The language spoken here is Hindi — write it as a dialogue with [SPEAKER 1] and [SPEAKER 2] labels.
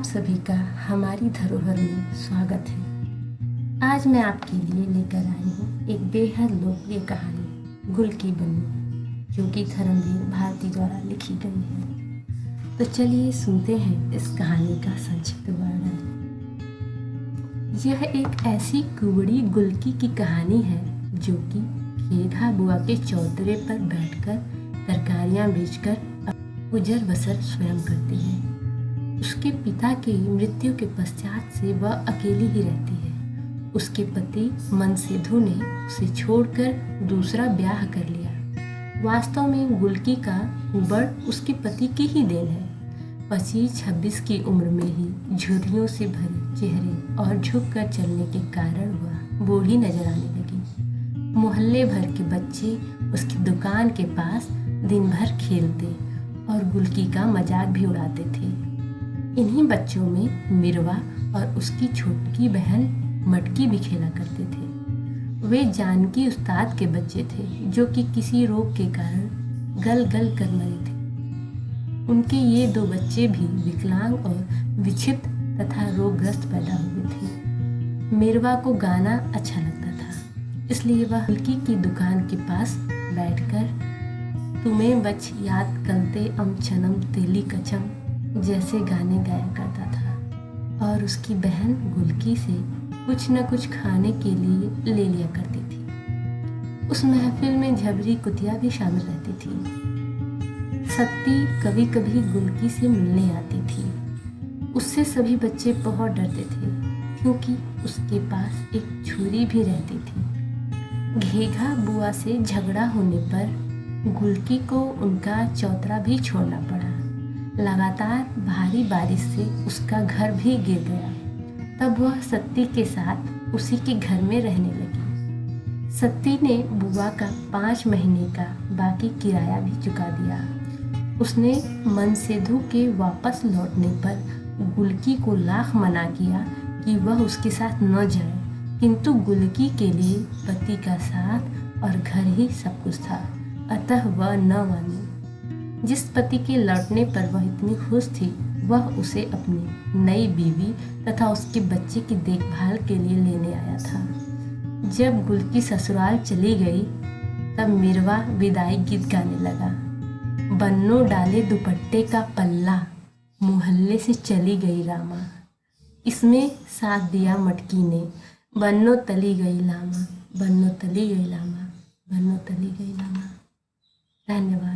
[SPEAKER 1] आप सभी का हमारी धरोहर में स्वागत है। आज मैं आपके लिए लेकर आई हूँ एक बेहद लोकप्रिय कहानी गुल की बन्नी, जो कि धर्मवीर भारती द्वारा लिखी गई है। तो चलिए सुनते हैं इस कहानी का संक्षिप्त वर्णन। यह एक ऐसी कुबड़ी गुलकी की कहानी है जो कि घेघा बुआ के चौतरे पर बैठकर तरकारियां बेचकर गुजर बसर स्वयं करती है। उसके पिता की मृत्यु के पश्चात से वह अकेली ही रहती है। उसके पति मनसेधु ने उसे छोड़कर दूसरा ब्याह कर लिया। वास्तव में गुलकी का उबड़ उसके पति की ही देन है। 25-26 की उम्र में ही झुर्रियों से भरे चेहरे और झुककर चलने के कारण वह बूढ़ी नजर आने लगी। मोहल्ले भर के बच्चे उसकी दुकान के पास दिन भर खेलते और गुलकी का मजाक भी उड़ाते थे। इन्हीं बच्चों में मिरवा और उसकी छोटी बहन मटकी भी खेला करते थे। वे जानकी उस्ताद के बच्चे थे जो कि किसी रोग के कारण गल गल कर मरे थे। उनके ये दो बच्चे भी विकलांग और विक्षिप्त तथा रोगग्रस्त पैदा हुए थे। मिरवा को गाना अच्छा लगता था, इसलिए वह गुलकी की दुकान के पास बैठकर तुम्हें बच याद कलते अम छनम तेली कचम जैसे गाने गाया करता था और उसकी बहन गुलकी से कुछ न कुछ खाने के लिए ले लिया करती थी। उस महफिल में झबरी कुतिया भी शामिल रहती थी। सत्ती कभी कभी गुलकी से मिलने आती थी। उससे सभी बच्चे बहुत डरते थे क्योंकि उसके पास एक छुरी भी रहती थी। घेघा बुआ से झगड़ा होने पर गुलकी को उनका चौतरा भी छोड़ना पड़ा। लगातार भारी बारिश से उसका घर भी गिर गया। तब वह सत्ती के साथ उसी के घर में रहने लगी। सत्ती ने बुआ का 5 महीने का बाकी किराया भी चुका दिया। उसने मनसेधु के वापस लौटने पर गुलकी को लाख मना किया कि वह उसके साथ न जाए, किंतु गुलकी के लिए पति का साथ और घर ही सब कुछ था, अतः वह न मानी। जिस पति के लौटने पर वह इतनी खुश थी, वह उसे अपनी नई बीवी तथा उसके बच्चे की देखभाल के लिए लेने आया था। जब गुलकी ससुराल चली गई तब मिरवा विदाई गीत गाने लगा। बन्नो डाले दुपट्टे का पल्ला, मोहल्ले से चली गई रामा। इसमें साथ दिया मटकी ने, बन्नो तली गई लामा, बन्नो तली गई लामा, बन्नो तली गई लामा। धन्यवाद।